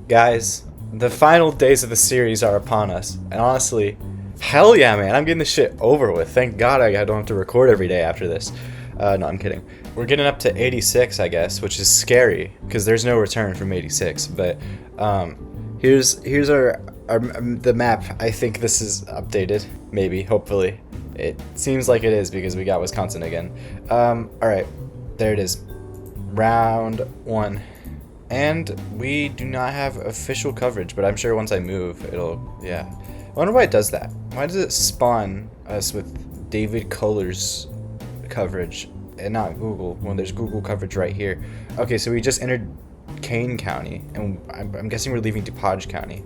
Guys, the final days of the series are upon us, and honestly, hell yeah, man, I'm getting this shit over with. Thank God I don't have to record every day after this. No, I'm kidding. We're getting up to 86, I guess, which is scary, because there's no return from 86, but here's the map. I think this is updated, maybe, hopefully. It seems like it is, because we got Wisconsin again. Alright, there it is. Round 1. And we do not have official coverage, but I'm sure once I move, it'll, yeah. I wonder why it does that. Why does it spawn us with David Kohler's coverage and not Google when there's Google coverage right here? Okay, so we just entered Kane County, and I'm guessing we're leaving DuPage County.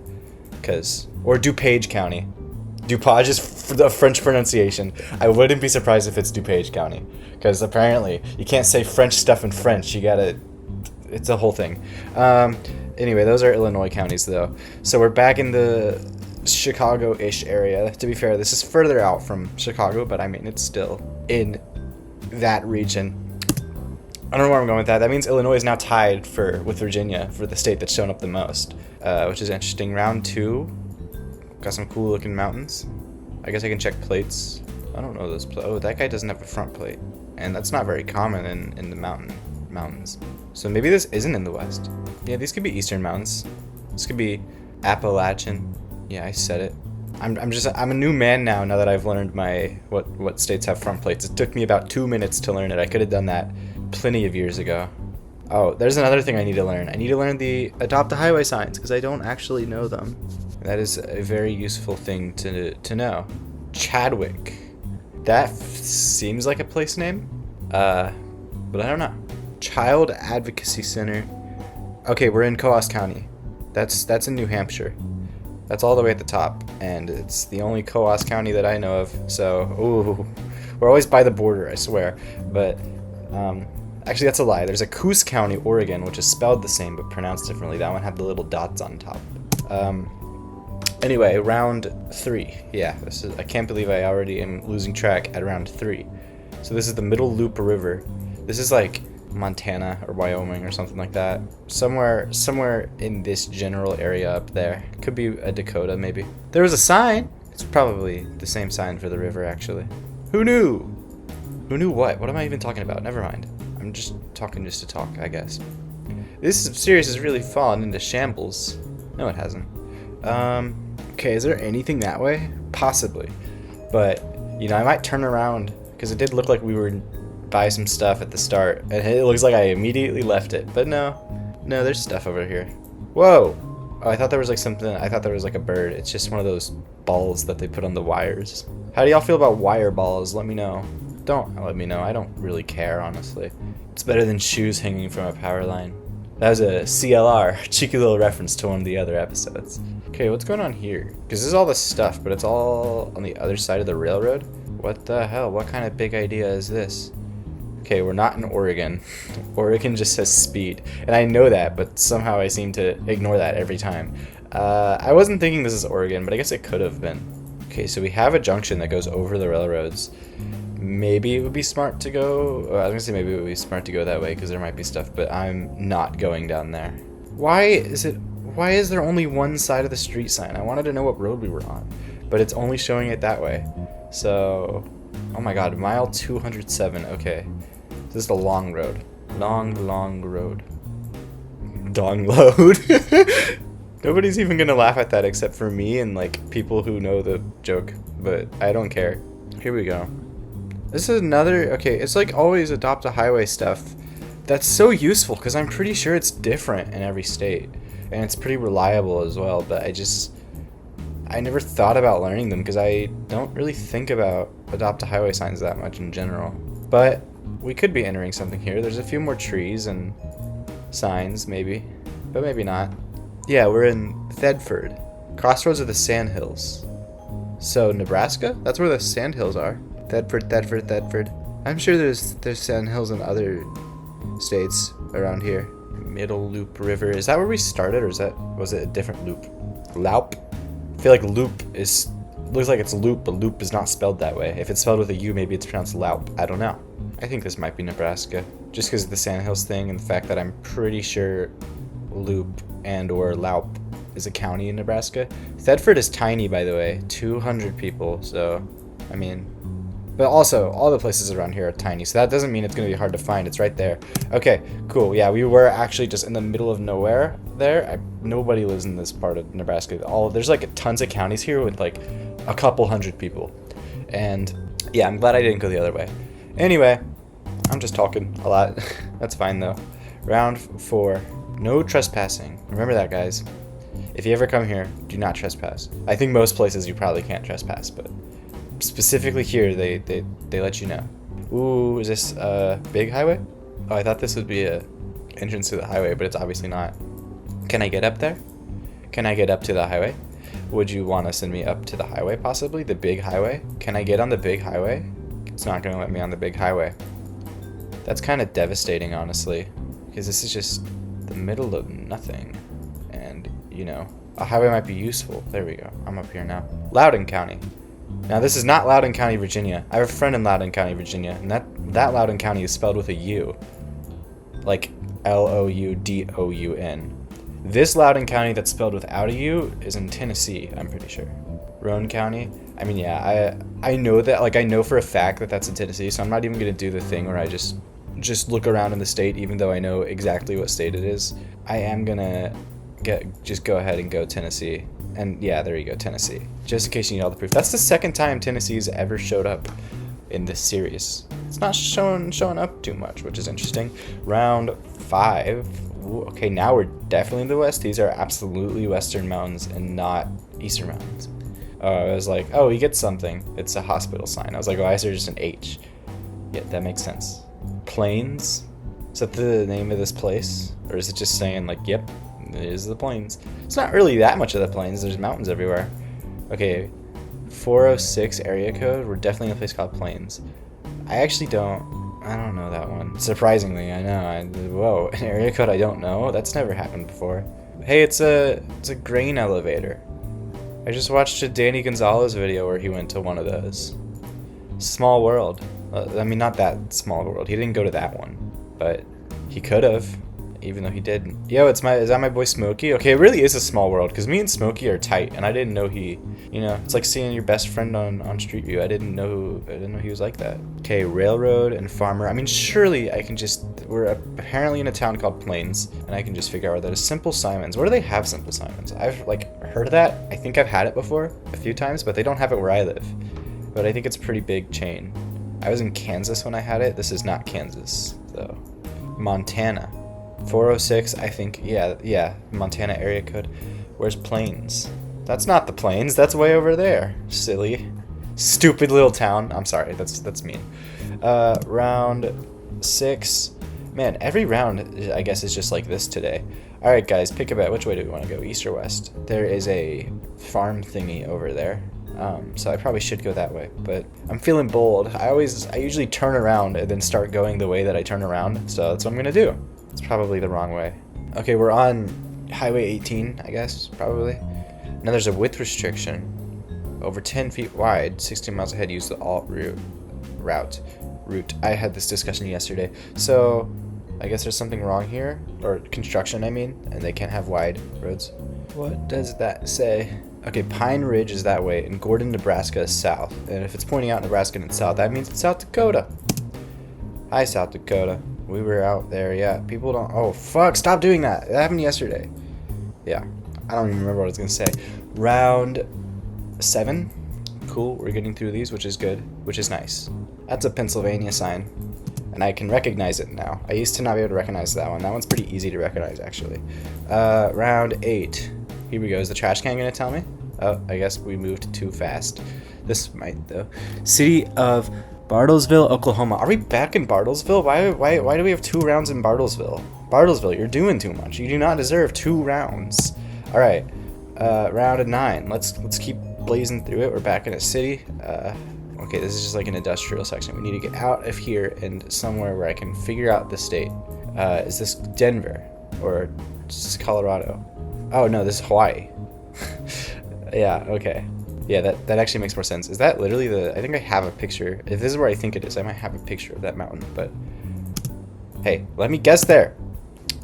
Or DuPage County. DuPage is the French pronunciation. I wouldn't be surprised if it's DuPage County, because apparently you can't say French stuff in French. You gotta... It's a whole thing. Anyway, those are Illinois counties, though. So we're back in the Chicago-ish area. To be fair, this is further out from Chicago, but I mean, it's still in that region. I don't know where I'm going with that. That means Illinois is now tied with Virginia for the state that's shown up the most, which is interesting. Round 2. Got some cool-looking mountains. I guess I can check plates. I don't know those plates. Oh, that guy doesn't have a front plate. And that's not very common in the mountains. So maybe this isn't in the west. Yeah, these could be eastern mountains. This could be Appalachian. Yeah, I said it. I'm a new man now that I've learned what states have front plates. It took me about 2 minutes to learn it. I could have done that plenty of years ago. Oh, there's another thing I need to learn. I need to learn the adopt a highway signs, because I don't actually know them. That is a very useful thing to know. Chadwick. That seems like a place name. But I don't know. Child Advocacy Center. Okay, we're in Coos County. That's in New Hampshire. That's all the way at the top, and it's the only Coos County that I know of. So, ooh, we're always by the border, I swear. But actually, that's a lie. There's a Coos County, Oregon, which is spelled the same but pronounced differently. That one had the little dots on top. Anyway, round 3. Yeah, I can't believe I already am losing track at round 3. So this is the Middle Loop River. This is like Montana or Wyoming or something like that. Somewhere in this general area up there. Could be a Dakota, maybe. There was a sign. It's probably the same sign for the river, actually. Who knew? Who knew what? What am I even talking about? Never mind. I'm just talking just to talk, I guess. This series has really fallen into shambles. No, it hasn't. Okay, is there anything that way? Possibly. But, you know, I might turn around, because it did look like we were buy some stuff at the start, and it looks like I immediately left it, but no, there's stuff over here. Whoa! Oh, I thought there was like something. I thought there was like a bird. It's just one of those balls that they put on the wires. How do y'all feel about wire balls? Let me know. Don't let me know. I don't really care, honestly. It's better than shoes hanging from a power line. That was a CLR, cheeky little reference to one of the other episodes. Okay, what's going on here? Because this is all the stuff, but it's all on the other side of the railroad. What the hell? What kind of big idea is this? Okay, we're not in Oregon. Oregon just says speed. And I know that, but somehow I seem to ignore that every time. I wasn't thinking this is Oregon, but I guess it could have been. Okay, so we have a junction that goes over the railroads. Maybe it would be smart to go... I was going to say maybe it would be smart to go that way, because there might be stuff, but I'm not going down there. Why is there only one side of the street sign? I wanted to know what road we were on, but it's only showing it that way. So... Oh my god, mile 207, okay. This is the long road. Long road. Dongload. Nobody's even gonna laugh at that except for me and like people who know the joke, but I don't care. Here we go. This is another, okay, it's like always adopt a highway stuff. That's so useful because I'm pretty sure it's different in every state. And it's pretty reliable as well, but I never thought about learning them because I don't really think about adopt a highway signs that much in general. But we could be entering something here. There's a few more trees and signs, maybe. But maybe not. Yeah, we're in Thedford. Crossroads of the Sandhills. So, Nebraska? That's where the Sandhills are. Thedford. I'm sure there's Sandhills in other states around here. Middle Loop River. Is that where we started, or was it a different loop? Loup? I feel like loop looks like it's loop, but loop is not spelled that way. If it's spelled with a U, maybe it's pronounced loup. I don't know. I think this might be Nebraska, just because of the Sandhills thing and the fact that I'm pretty sure Loop and or Laup is a county in Nebraska. Thedford is tiny, by the way, 200 people. So, I mean, but also all the places around here are tiny. So that doesn't mean it's going to be hard to find. It's right there. Okay, cool. Yeah, we were actually just in the middle of nowhere there. Nobody lives in this part of Nebraska. There's like tons of counties here with like a couple hundred people. And yeah, I'm glad I didn't go the other way. Anyway, I'm just talking a lot. That's fine though. Round 4. No trespassing. Remember that, guys. If you ever come here, do not trespass. I think most places you probably can't trespass, but specifically here, they let you know. Ooh, is this a big highway? Oh, I thought this would be a entrance to the highway, but it's obviously not. Can I get up there? Can I get up to the highway? Would you want to send me up to the highway, possibly? The big highway? Can I get on the big highway? It's not going to let me on the big highway. That's kind of devastating, honestly, because this is just the middle of nothing. And, you know, a highway might be useful. There we go. I'm up here now. Loudoun County. Now, this is not Loudoun County, Virginia. I have a friend in Loudoun County, Virginia, and that Loudoun County is spelled with a U. Like Loudoun. This Loudoun County that's spelled without a U is in Tennessee, I'm pretty sure. Roane County. I mean, yeah, I know that, like, I know for a fact that that's in Tennessee, so I'm not even going to do the thing where I just look around in the state, even though I know exactly what state it is. I am going to just go ahead and go Tennessee. And yeah, there you go, Tennessee. Just in case you need all the proof. That's the second time Tennessee's ever showed up in this series. It's not showing up too much, which is interesting. Round 5. Ooh, okay, now we're definitely in the west. These are absolutely western mountains and not eastern mountains. I was like, oh, he gets something. It's a hospital sign. I was like, why is there just an H? Yeah, that makes sense. Plains? Is that the name of this place? Or is it just saying, like, yep, it is the plains? It's not really that much of the plains. There's mountains everywhere. Okay, 406 area code. We're definitely in a place called Plains. I don't know that one. Surprisingly, I know. Whoa, an area code I don't know? That's never happened before. Hey, it's a grain elevator. I just watched a Danny Gonzalez video where he went to one of those. Small world. I mean, not that small world. He didn't go to that one, but he could have, even though he didn't. Yo, is that my boy Smokey? Okay, it really is a small world, because me and Smokey are tight, and I didn't know it's like seeing your best friend on Street View. I didn't know he was like that. Okay, railroad and farmer. I mean, surely I can we're apparently in a town called Plains, and I can just figure out where that is. Simple Simons. Where do they have Simple Simons? I've, like, heard of that. I think I've had it before a few times, but they don't have it where I live. But I think it's a pretty big chain. I was in Kansas when I had it. This is not Kansas, though. Montana. 406, I think, yeah, Montana area code. Where's Plains? That's not the Plains, that's way over there. Silly. Stupid little town. I'm sorry, that's mean. Round 6. Man, every round, I guess, is just like this today. Alright, guys, pick a bet. Which way do we want to go, east or west? There is a farm thingy over there. So I probably should go that way, but I'm feeling bold. I usually turn around and then start going the way that I turn around, so that's what I'm gonna do. It's probably the wrong way. Okay, we're on Highway 18, I guess, probably. Now there's a width restriction. Over 10 feet wide, 16 miles ahead, use the alt route. I had this discussion yesterday. So, I guess there's something wrong here, or construction, I mean, and they can't have wide roads. What does that say? Okay, Pine Ridge is that way, and Gordon, Nebraska is south. And if it's pointing out Nebraska and it's south, that means it's South Dakota. Hi, South Dakota. We were out there, yeah. People don't... Oh, fuck, stop doing that. That happened yesterday. Yeah, I don't even remember what I was going to say. Round 7. Cool, we're getting through these, which is good, which is nice. That's a Pennsylvania sign, and I can recognize it now. I used to not be able to recognize that one. That one's pretty easy to recognize, actually. Round 8. Here we go. Is the trash can going to tell me? Oh, I guess we moved too fast. This might, though. City of Bartlesville, Oklahoma. Are we back in Bartlesville? Why do we have 2 rounds in Bartlesville? Bartlesville, you're doing too much. You do not deserve 2 rounds. All right. Round 9. Let's keep blazing through it. We're back in a city. Okay, this is just like an industrial section. We need to get out of here and somewhere where I can figure out the state. Is this Denver or is this Colorado? Oh no, this is Hawaii. Yeah, okay. Yeah, that actually makes more sense. Is that literally I think I have a picture. If this is where I think it is, I might have a picture of that mountain, but hey, let me guess there.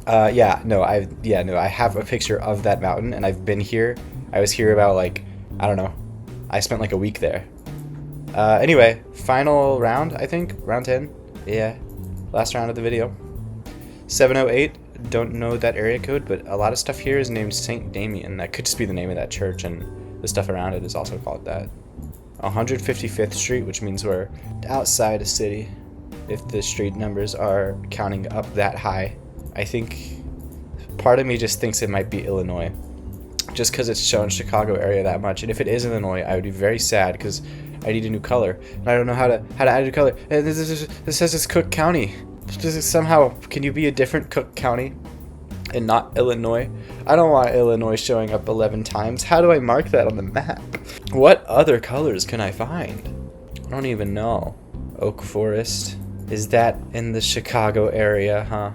I have a picture of that mountain, and I've been here. I was here about, like, I don't know. I spent like a week there. Anyway, final round, I think. Round 10. Yeah. Last round of the video. 708. Don't know that area code, but a lot of stuff here is named St. Damien. That could just be the name of that church, and the stuff around it is also called that. 155th Street, which means we're outside a city, if the street numbers are counting up that high. I think part of me just thinks it might be Illinois, just because it's shown Chicago area that much. And if it is Illinois, I would be very sad because I need a new color, and I don't know how to add a new color. And this says it's Cook County. Somehow, can you be a different Cook County and not Illinois? I don't want Illinois showing up 11 times. How do I mark that on the map? What other colors can I find? I don't even know. Oak Forest. Is that in the Chicago area, huh?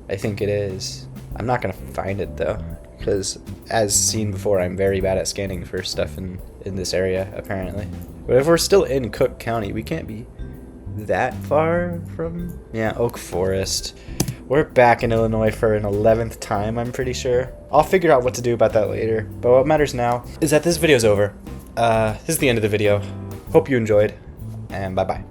I think it is. I'm not gonna find it though, because as seen before, I'm very bad at scanning for stuff in this area, apparently. But if we're still in Cook County, we can't be that far from... Yeah, Oak Forest. We're back in Illinois for an 11th time, I'm pretty sure. I'll figure out what to do about that later. But what matters now is that this video's over. This is the end of the video. Hope you enjoyed, and bye-bye.